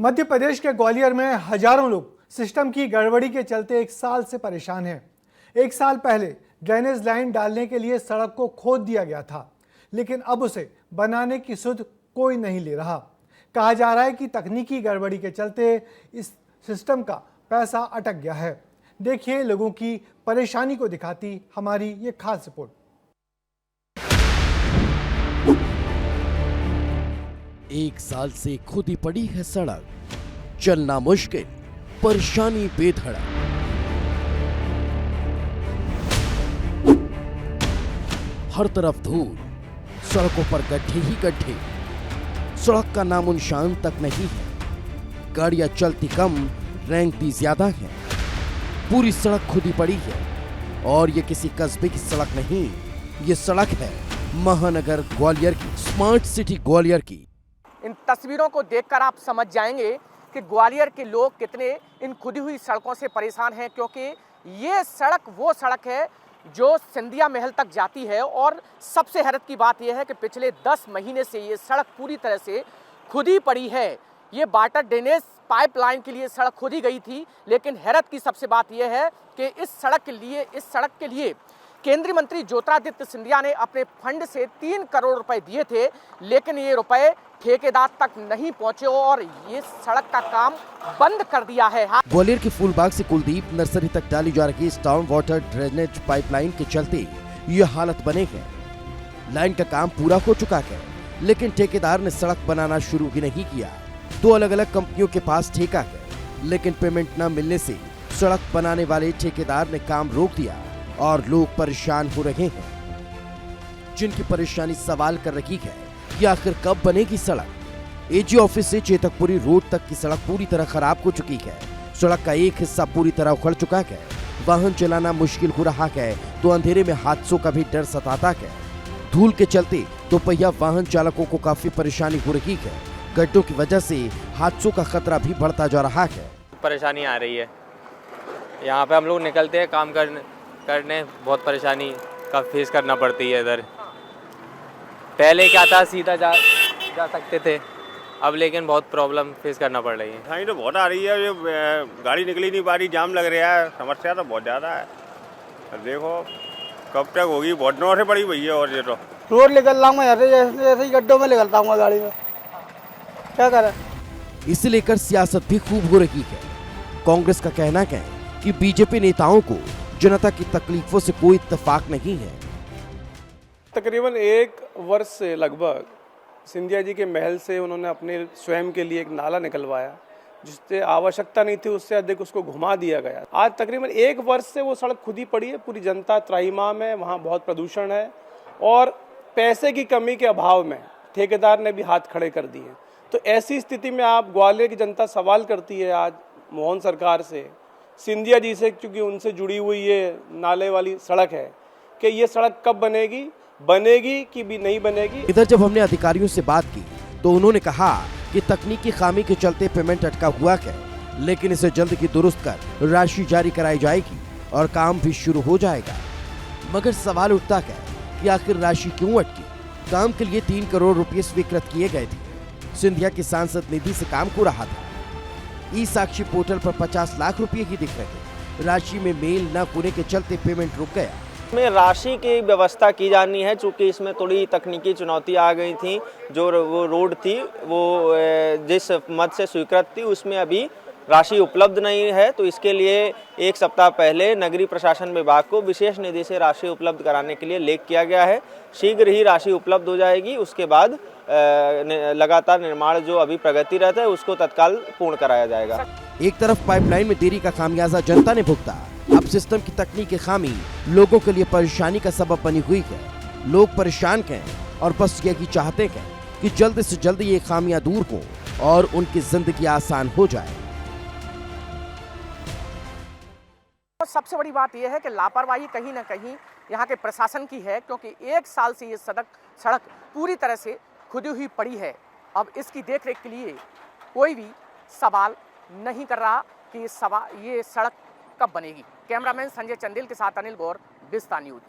मध्य प्रदेश के ग्वालियर में हजारों लोग सिस्टम की गड़बड़ी के चलते एक साल से परेशान हैं। एक साल पहले ड्रेनेज लाइन डालने के लिए सड़क को खोद दिया गया था, लेकिन अब उसे बनाने की सुध कोई नहीं ले रहा। कहा जा रहा है कि तकनीकी गड़बड़ी के चलते इस सिस्टम का पैसा अटक गया है। देखिए लोगों की परेशानी को दिखाती हमारी ये खास रिपोर्ट। एक साल से खुदी पड़ी है सड़क, चलना मुश्किल, परेशानी बेधड़क। हर तरफ धूल, सड़कों पर गड्ढे ही गड्ढे, सड़क का नामो निशान तक नहीं है। गाड़ियां चलती कम, रेंगती ज्यादा है। पूरी सड़क खुदी पड़ी है और ये किसी कस्बे की सड़क नहीं, ये सड़क है महानगर ग्वालियर की, स्मार्ट सिटी ग्वालियर की। इन तस्वीरों को देखकर आप समझ जाएंगे कि ग्वालियर के लोग कितने इन खुदी हुई सड़कों से परेशान हैं, क्योंकि ये सड़क वो सड़क है जो सिंधिया महल तक जाती है। और सबसे हैरत की बात यह है कि पिछले 10 महीने से ये सड़क पूरी तरह से खुदी पड़ी है। ये वाटर ड्रेनेज पाइपलाइन के लिए सड़क खुदी गई थी, लेकिन हैरत की सबसे बात यह है कि इस सड़क के लिए केंद्रीय मंत्री ज्योतिरादित्य सिंधिया ने अपने फंड से 3 करोड़ रुपए दिए थे, लेकिन ये रुपए ठेकेदार तक नहीं पहुंचे और ये सड़क का काम बंद कर दिया है। ग्वालियर के फूलबाग से कुलदीप नर्सरी तक डाली जा रही स्टाउन वाटर ड्रेनेज पाइपलाइन के चलते ये हालत बने हैं। लाइन का काम पूरा हो चुका है, लेकिन ठेकेदार ने सड़क बनाना शुरू ही नहीं किया। 2 अलग अलग कंपनियों के पास ठेका है, लेकिन पेमेंट न मिलने से सड़क बनाने वाले ठेकेदार ने काम रोक दिया और लोग परेशान हो रहे हैं, जिनकी परेशानी सवाल कर रही है कि आखिर कब बनेगी सड़क। एजी ऑफिस से चेतकपुरी रोड तक की सड़क पूरी तरह खराब हो चुकी है। सड़क का एक हिस्सा पूरी तरह उखड़ चुका है। वाहन चलाना मुश्किल हो रहा है, तो अंधेरे में हादसों का भी डर सताता है। धूल के चलते दोपहिया वाहन चालकों को काफी परेशानी हो रही है। गड्ढों की वजह से हादसों का खतरा भी बढ़ता जा रहा है। परेशानी आ रही है, यहाँ पे हम लोग निकलते हैं काम करने बहुत परेशानी का फेस करना पड़ती है। इधर पहले क्या था, सीधा जा सकते थे, अब लेकिन बहुत प्रॉब्लम फेस करना पड़ रही है। हाँ, तो बहुत आ रही है, ये गाड़ी निकली नहीं पा रही, जाम लग रहा है, समस्या तो बहुत ज़्यादा है। देखो कब तक होगी, बहुत दिनों से पड़ी हुई है। और ये तो रोड निकल रहा हूँ, ऐसे ही गड्ढों में निकलता हूँ गाड़ी में, क्या करें। इसे लेकर सियासत भी खूब हो रही है। कांग्रेस का कहना है कि बीजेपी नेताओं को जनता की तकलीफों से कोई इत्तेफाक नहीं है। तकरीबन 1 वर्ष से लगभग सिंधिया जी के महल से उन्होंने अपने स्वयं के लिए एक नाला निकलवाया, जिससे आवश्यकता नहीं थी, उससे अधिक उसको घुमा दिया गया। आज तकरीबन 1 वर्ष से वो सड़क खुदी पड़ी है, पूरी जनता त्राहिमाम है, वहाँ बहुत प्रदूषण है और पैसे की कमी के अभाव में ठेकेदार ने भी हाथ खड़े कर दिए। तो ऐसी स्थिति में आप ग्वालियर की जनता सवाल करती है आज मोहन सरकार से, सिंधिया जी से, क्योंकि उनसे जुड़ी हुई ये नाले वाली सड़क है, कि ये सड़क कब बनेगी कि भी नहीं बनेगी। इधर जब हमने अधिकारियों से बात की तो उन्होंने कहा कि तकनीकी खामी के चलते पेमेंट अटका हुआ है, लेकिन इसे जल्द की दुरुस्त कर राशि जारी कराई जाएगी और काम भी शुरू हो जाएगा। मगर सवाल उठता है कि आखिर राशि क्यों अटकी। काम के लिए 3 करोड़ रुपए स्वीकृत किए गए थे। सिंधिया की सांसद निधि से काम हो रहा था। ई साक्षी पोर्टल पर 50 लाख रुपए ही दिख रहे। राशि में मेल न होने के चलते पेमेंट रुक गया। में राशि की व्यवस्था की जानी है, चूँकि इसमें थोड़ी तकनीकी चुनौती आ गई थी। जो वो रोड थी वो जिस मद से स्वीकृत थी उसमें अभी राशि उपलब्ध नहीं है, तो इसके लिए 1 सप्ताह पहले नगरीय प्रशासन विभाग को विशेष निधि से राशि उपलब्ध कराने के लिए लेख किया गया है। शीघ्र ही राशि उपलब्ध हो जाएगी। उसके बाद लगातार निर्माण जो अभी प्रगतिरत है उसको तत्काल पूर्ण कराया जाएगा। एक तरफ पाइपलाइन में देरी का खामियाजा जनता ने भुगता, अब सिस्टम की तकनीकी खामी लोगों के लिए परेशानी का सबब बनी हुई है। लोग परेशान हैं और बस यही चाहते हैं कि जल्द से जल्द ये खामियां दूर हो और उनकी जिंदगी आसान हो जाए। सबसे बड़ी बात यह है कि लापरवाही कहीं ना कहीं यहाँ के प्रशासन की है, क्योंकि 1 साल से ये सड़क पूरी तरह से खुदी हुई पड़ी है। अब इसकी देखरेख के लिए कोई भी सवाल नहीं कर रहा कि ये सड़क कब बनेगी। कैमरामैन संजय चंदेल के साथ अनिल गौर, विस्तार न्यूज।